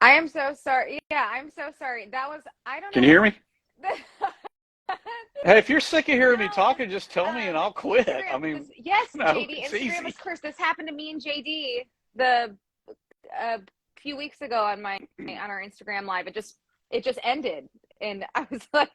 I am so sorry. Yeah, I'm so sorry. That was, I don't Can know you hear what. me? Hey, if you're sick of hearing me No, it's talking, just tell me and I'll quit. I Instagram. This, mean, yes, no, JD, it's Instagram easy. is cursed. This happened to me and JD the a few weeks ago on my on our Instagram live. It just ended, and I was like,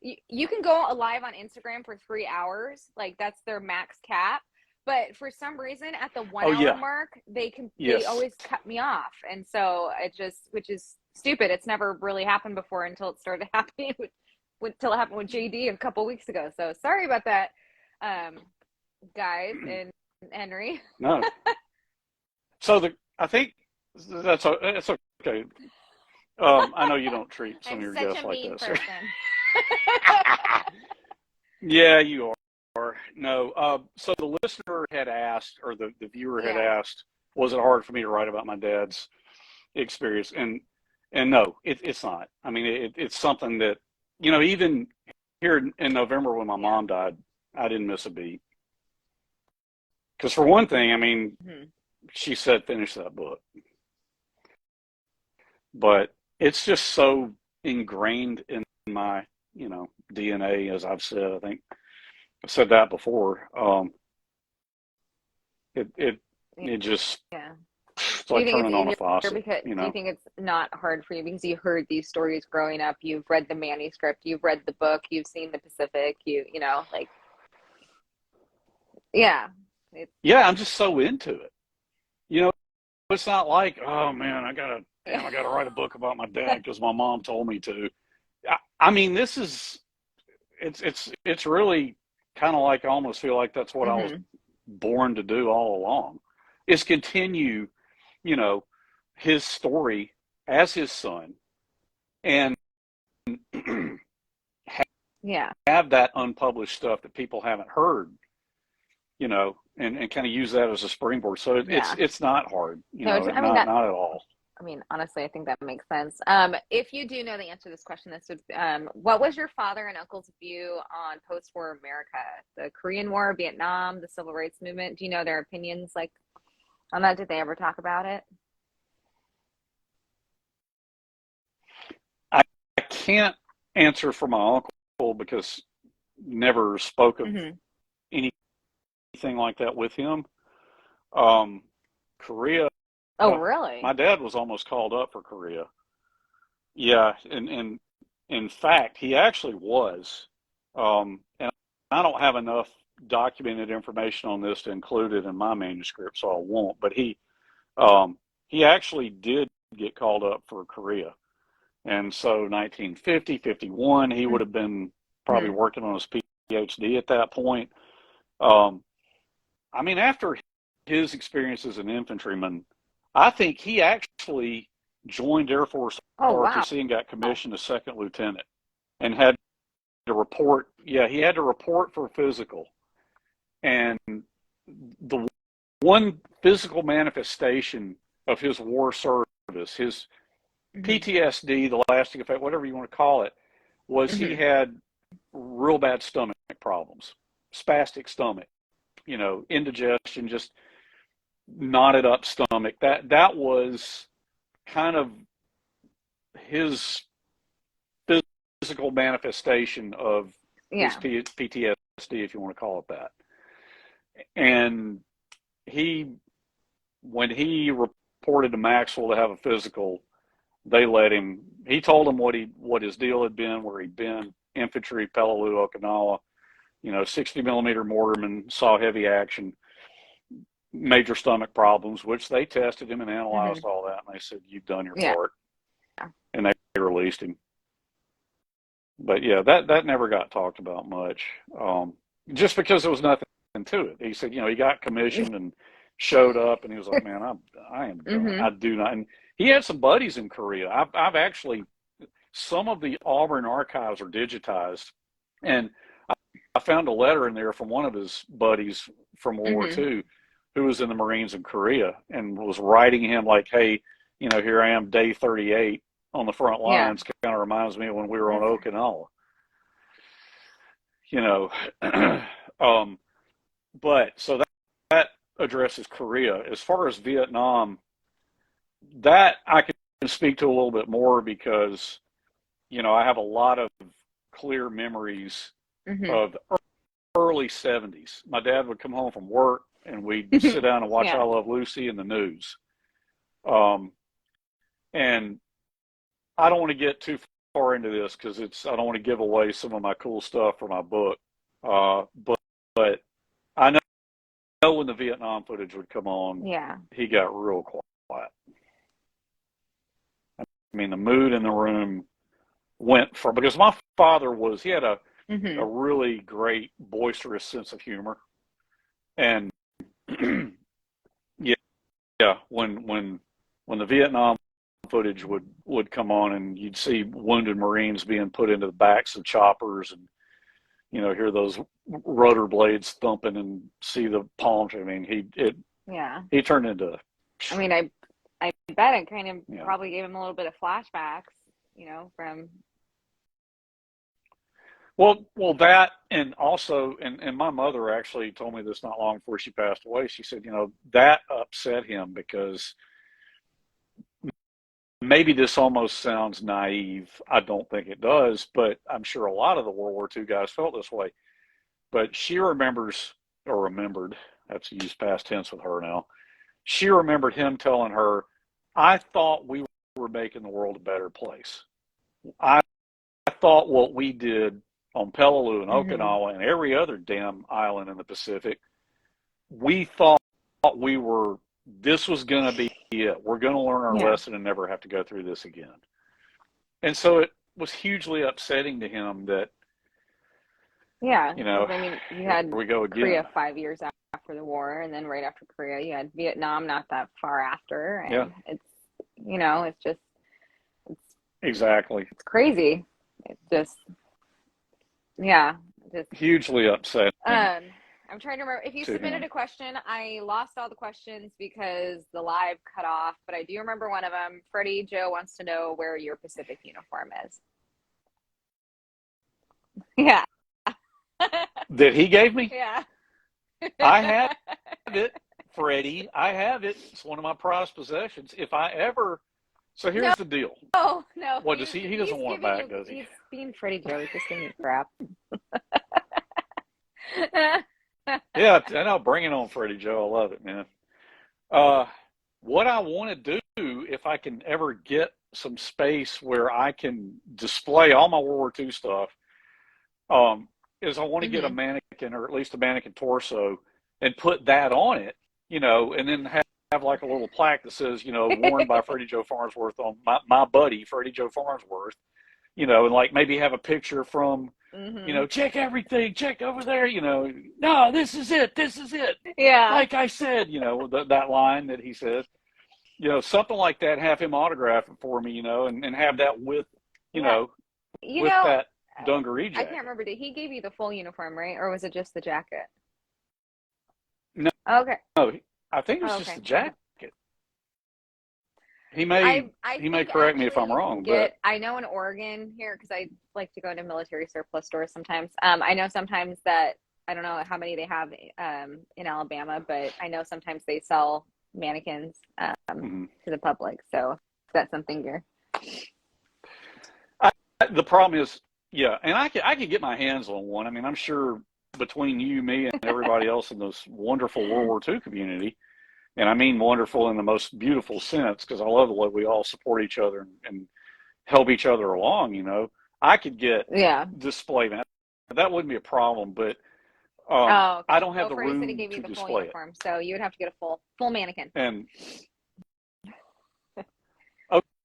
you can go live on Instagram for 3 hours, like that's their max cap. But for some reason, at the one Oh hour yeah, mark, they yes. always cut me off, and so it just, which is stupid. It's never really happened before until it started happening until it happened with JD a couple weeks ago. So sorry about that, um, guys and Henry. No. So I think that's okay. I know you don't treat some I'm of your such a guests like mean that, sir. person. Yeah, you are. No. So the listener had asked, or the viewer had Yeah. asked, was it hard for me to write about my dad's experience? And no, it's not. I mean, it's something that, even here in November when my Yeah. mom died, I didn't miss a beat. Because for one thing, I mean, Mhm. she said finish that book, but it's just so ingrained in my, DNA, as I've said. I think I've said that before. It it it just Yeah. it's Do you like think it's turning on a easier faucet, because do you think it's not hard for you because you heard these stories growing up, you've read the manuscript, you've read the book, you've seen the Pacific, like, yeah. It's Yeah, I'm just so into it. You know, it's not like, oh man, I gotta write a book about my dad because my mom told me to. I mean, it's really kind of like I almost feel like that's what I was hmm born to do all along, is continue, you know, his story as his son and yeah. have that unpublished stuff that people haven't heard, and kind of use that as a springboard. So Yeah. it's not hard, No, I mean not that, not at all. I mean, honestly, I think that makes sense. If you do know the answer to this question, this would, what was your father and uncle's view on post-war America, the Korean War, Vietnam, the Civil Rights Movement? Do you know their opinions like on that? Did they ever talk about it? I can't answer for my uncle because never spoke of hmm anything like that with him. Um, Korea, Oh, my really? dad was almost called up for Korea. Yeah, and in fact, he actually was. And I don't have enough documented information on this to include it in my manuscript, so I won't. But he actually did get called up for Korea. And so 1950, 51, he would have been probably hmm working on his PhD at that point. Um, I mean, after his experience as an infantryman, I think he actually joined Air Force Oh, wow. ROTC and got commissioned as second lieutenant and had to report. Yeah, he had to report for physical. And the one physical manifestation of his war service, his hmm PTSD, the lasting effect, whatever you want to call it, was he hmm had real bad stomach problems, spastic stomach, indigestion, just knotted up stomach. That was kind of his physical manifestation of his Yeah. PTSD, if you want to call it that. And he, when he reported to Maxwell to have a physical, they let him. He told them what his deal had been, where he'd been infantry, Peleliu, Okinawa. 60 millimeter mortarman, saw heavy action, major stomach problems, which they tested him and hmm analyzed all that, and they said, "You've done your Yeah. part," and they released him. But yeah, that never got talked about much, just because there was nothing to it. He said, he got commissioned and showed up, and he was like, "Man, I am done. hmm I do not." And he had some buddies in Korea. I've actually, some of the Auburn archives are digitized, and I found a letter in there from one of his buddies from World War hmm II who was in the Marines in Korea and was writing him like, "Hey, here I am, day 38 on the front Yeah. lines. Kind of reminds me of when we were on That's, Okinawa." You know, um, but so that addresses Korea. As far as Vietnam, that I can speak to a little bit more because, I have a lot of clear memories Hmm. of the early 70s. My dad would come home from work and we'd sit down and watch I Yeah. Love Lucy and the news. Um, and I don't want to get too far into this because I don't want to give away some of my cool stuff for my book. But I know when the Vietnam footage would come on, Yeah. he got real quiet. I mean, the mood in the room went from, because my father he had a Hmm. really great boisterous sense of humor. And yeah, yeah, when the Vietnam footage would come on and you'd see wounded Marines being put into the backs of choppers and hear those rotor blades thumping and see the palms. I mean, Yeah. he turned into, I mean, I bet it kind of yeah. probably gave him a little bit of flashbacks, from. Well, that, and also, and my mother actually told me this not long before she passed away. She said, that upset him because maybe this almost sounds naive. I don't think it does, but I'm sure a lot of the World War II guys felt this way. But she remembers, or remembered, I have to use past tense with her now. She remembered him telling her, I thought we were making the world a better place. I thought what we did on Peleliu and Hmm. Okinawa and every other damn island in the Pacific, we thought this was going to be it. We're going to learn our Yeah. lesson and never have to go through this again. And so it was hugely upsetting to him that, Yeah. Because, I mean, you here had we go again. Korea 5 years after the war, and then right after Korea, you had Vietnam not that far after. Yeah, And it's just, it's, exactly. it's crazy. It's just, yeah. Just, Hugely upsetting I'm trying to remember if you to submitted him. a question. I lost all the questions because the live cut off, but I do remember one of them. Freddie Joe wants to know where your Pacific uniform is. Yeah. That he gave me? Yeah. I have it, Freddie. I have it. It's one of my prized possessions. If I ever, so No, here's the deal. no. What does he? He doesn't want it back, does he? He's being Freddie Joe. He's just giving you crap. Yeah, I know. Bring it on, Freddie Joe. I love it, man. Uh, what I want to do, if I can ever get some space where I can display all my World War II stuff, is I want to get a Hmm. mannequin, or at least a mannequin torso, and put that on it, and then have like a little plaque that says, worn by Freddie Joe Farnsworth on my buddy, Freddie Joe Farnsworth, and like maybe have a picture from, Hmm. check everything, check over there, no, this is it. Yeah. Like I said, that line that he says, something like that, have him autograph it for me, and have that with, you Yeah. know, You with know, that dungaree I can't jacket. remember. Did he give you the full uniform, right? Or was it just the jacket? No, Okay. no, I think it was just Okay. the Okay. jacket. He may I he may think correct me if actually I'm you can wrong, but get, I know in Oregon here, because I like to go into military surplus stores sometimes. I know sometimes that, I don't know how many they have in Alabama, but I know sometimes they sell mannequins mhm. to the public. So that's something you're, The problem is, yeah, and I could get my hands on one. I mean, I'm sure between you, me, and everybody else in this wonderful World War II community, and I mean wonderful in the most beautiful sense, because I love the way we all support each other and help each other along. I could get yeah. display that wouldn't be a problem, but Oh, I okay. don't have Oh, the Freddie said he room gave you to the full display it. uniform, so you would have to get a full mannequin. And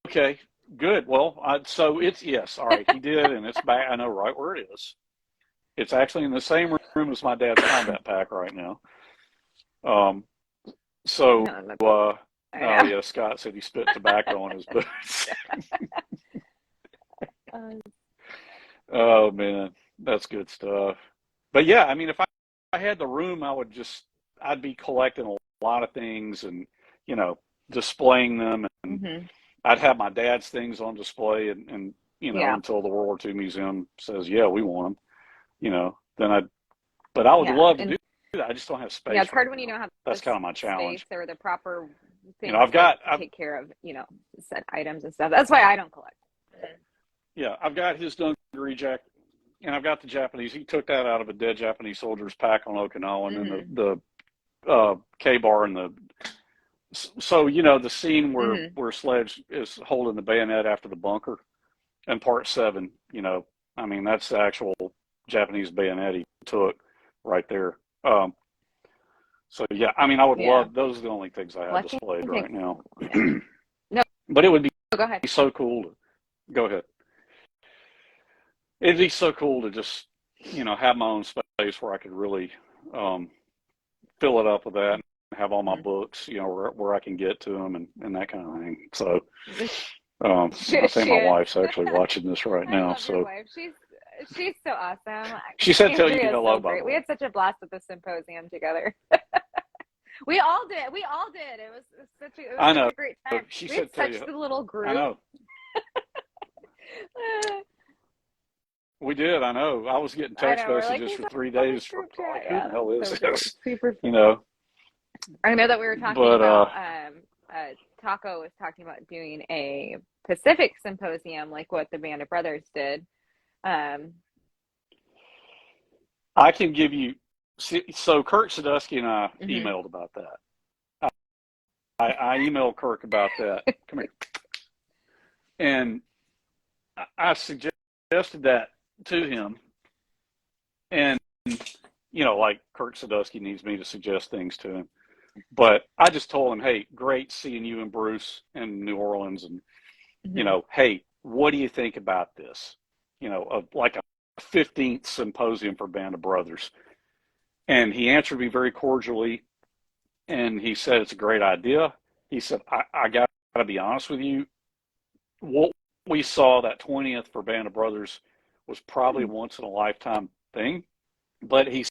okay, good. Well, so it's, yes, all right. He did, and it's back. I know right where it is. It's actually in the same room as my dad's combat pack right now. Um, so, No, I oh know. yeah, Scott said he spit tobacco on his boots. Oh man, that's good stuff. But yeah, I mean, if I had the room, I'd be collecting a lot of things and, you know, displaying them, and Hmm. I'd have my dad's things on display, and Yeah. until the World War II Museum says, yeah, we want them, then but I would Yeah. love to do And that. I just don't have yeah, space it's right hard when you now. don't have That's the kind of my space challenge. or the proper You know, things I've to got, I've, take care of, set items and stuff. That's why I don't collect. Yeah, I've got his dungaree jacket, and I've got the Japanese. He took that out of a dead Japanese soldier's pack on Okinawa, and then the K-bar and the. So the scene where Sledge is holding the bayonet after the bunker, in part 7. I mean that's the actual Japanese bayonet he took right there. So yeah, I mean I would love. Those are the only things I have displayed right now. No, but it would be go ahead. so cool to go ahead. It'd be so cool to just have my own space where I could really fill it up with that. Have all my books, where I can get to them and that kind of thing. So, I think my wife's actually watching this right now. Love So your wife. She's so awesome. She said, "Tell you hello." So great. We had such a blast at the symposium together. We all did. It was such a great time. She we said, had such a little group. I know. We did. I know. I was getting text messages for 3 days. Who the hell is this? Super. I know that we were talking about. Taco was talking about doing a Pacific symposium, like what the Band of Brothers did. I can give you. So Kirk Sadusky and I emailed about that. I emailed Kirk about that. Come here. And I suggested that to him. And, like Kirk Sadusky needs me to suggest things to him. But I just told him, hey, great seeing you and Bruce in New Orleans. And, hey, what do you think about this? Like a 15th symposium for Band of Brothers. And he answered me very cordially. And he said, it's a great idea. He said, I got to be honest with you. What we saw that 20th for Band of Brothers was probably once in a lifetime thing. But he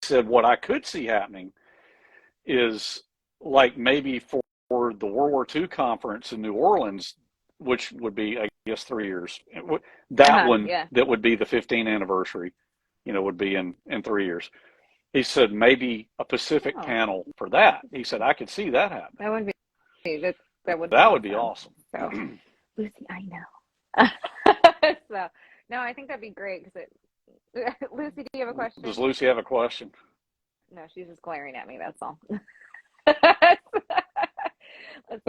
said, what I could see happening is like maybe for the World War II conference in New Orleans, which would be, I guess, 3 years. That that would be the 15th anniversary, would be in 3 years. He said maybe a Pacific panel for that. He said I could see that happen. That would be that would be awesome. So, Lucy, I know. So no, I think that'd be great because Lucy, do you have a question? Does Lucy have a question? No, she's just glaring at me. That's all. Let's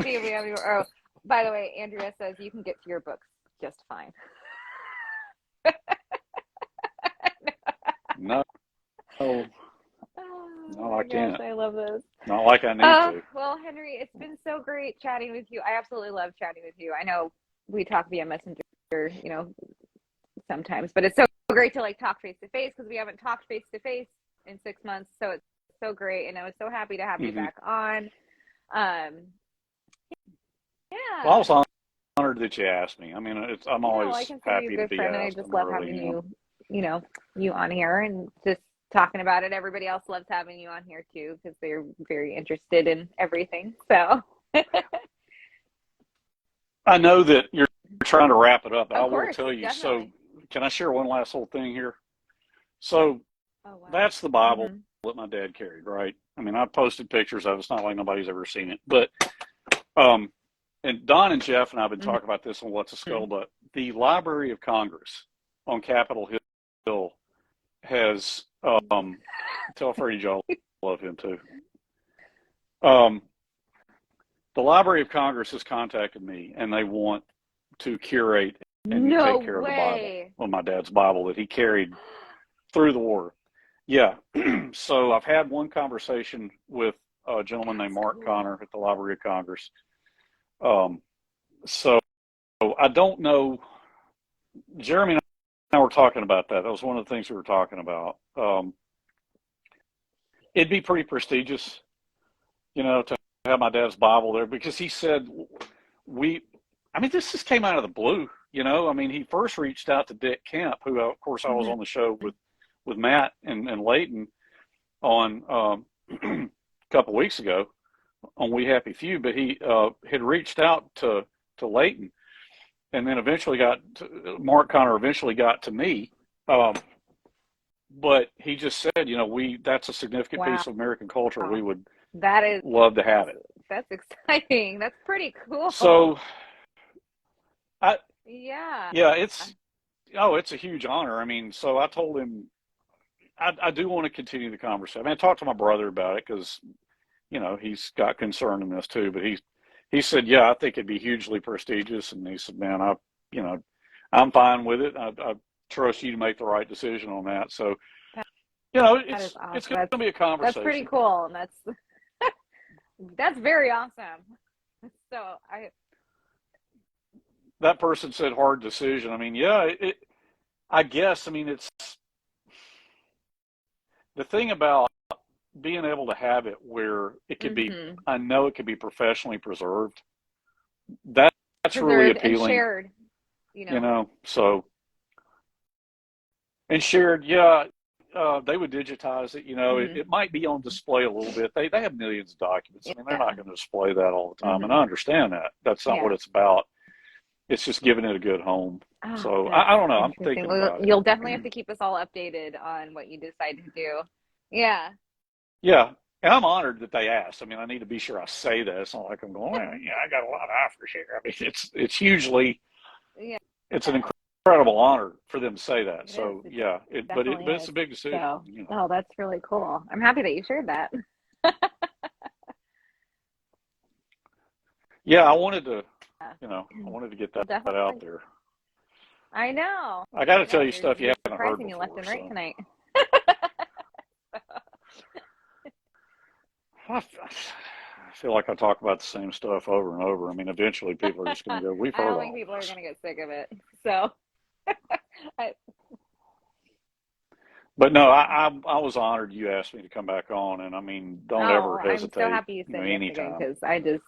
see if we have any more. Oh, by the way, Andrea says you can get to your books just fine. No. No, I can't. I love this. Not like I need to. Well, Henry, it's been so great chatting with you. I absolutely love chatting with you. I know we talk via Messenger, sometimes, but it's so great to talk face to face because we haven't talked face to face in 6 months. So it's so great, and I was so happy to have you back on. Yeah. Well, I was honored that you asked me. I mean, I'm always happy to be asked. And I just love having you on here and just talking about it. Everybody else loves having you on here too because they're very interested in everything. So I know that you're trying to wrap it up, but I will tell you. Definitely. So can I share one last little thing here? So that's the Bible that my dad carried, right? I mean, I posted pictures of it. It's not like nobody's ever seen it, but and Don and Jeff and I have been talking about this on What's a Skull, but the Library of Congress on Capitol Hill has tell Freddie Joel I love him too. The Library of Congress has contacted me and they want to curate and take care of the Bible, on my dad's Bible that he carried through the war. Yeah. So I've had one conversation with a gentleman named Mark Connor at the Library of Congress. So I don't know. Jeremy and I were talking about that. That was one of the things we were talking about. It'd be pretty prestigious, to have my dad's Bible there because he said this just came out of the blue, I mean, he first reached out to Dick Kemp, who, of course, I was on the show with Matt and Leighton on a couple of weeks ago on We Happy Few, but he had reached out to Leighton and then eventually Mark Connor eventually got to me. But he just said, that's a significant piece of American culture. We would love to have it. That's exciting. That's pretty cool. So I Yeah. yeah, it's a huge honor. I mean, so I told him I do want to continue the conversation. I mean, I talked to my brother about it because he's got concern in this too. But he said, yeah, I think it'd be hugely prestigious. And he said, man, you know I'm fine with it. I trust you to make the right decision on that. So That is it's awesome. going to be a That's pretty conversation. cool. And that's very awesome. So That person said hard decision. I mean, yeah, I guess. I mean, it's the thing about being able to have it where it could be. hmm I know it could be professionally preserved. That that's really preserved and appealing. shared, you know. So and shared, yeah. They would digitize it. hmm It might be on display a little bit. They have millions of documents. I mean, they're not Yeah. going to display that all the time, and hmm I understand that. That's not what Yeah. it's about. It's just giving it a good home. Oh, So that's I don't know. I'm interesting. thinking Well, about it. you'll definitely have to keep us all updated on what you decide to do. Yeah. Yeah, and I'm honored that they asked. I mean, I need to be sure I say that. It's not like I'm going, well, yeah, I got a lot of offers here. I mean, it's hugely Yeah. it's an incredible honor for them to say that. It is. So It yeah, definitely but it's is. a big decision. So, oh, that's really cool. I'm happy that you shared that. Yeah, I wanted to, Yeah. I wanted to get Well, that out definitely. there. I know. I got I to tell know. you stuff you You're haven't heard surprising me left before. and right So tonight. I feel like I talk about the same stuff over and over. I mean, eventually people are just going to go, we've I heard don't think all people are this. gonna get sick of it. So, I, But no, I was honored you asked me to come back on, and I mean, don't ever oh, I'm so hesitate. happy you said yes again Anytime. because I just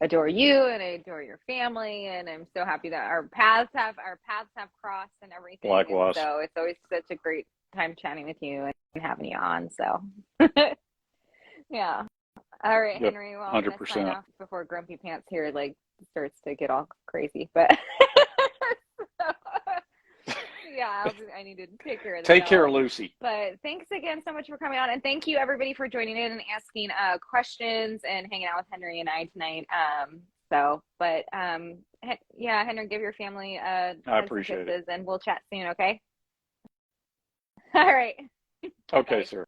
adore you and I adore your family, and I'm so happy that our paths have crossed and everything. And Likewise, so it's always such a great time chatting with you and having you on. So, yeah. All right, yep, Henry. Well, I'm gonna sign 100%. off before Grumpy Pants here like starts to get all crazy. But so, yeah, I need to take care of the Take care, dog. Lucy. But thanks again so much for coming on, and thank you everybody for joining in and asking questions and hanging out with Henry and I tonight. Yeah, Henry, give your family I hugs and appreciate it. kisses, and we'll chat soon. Okay. All right. Okay, Bye. sir.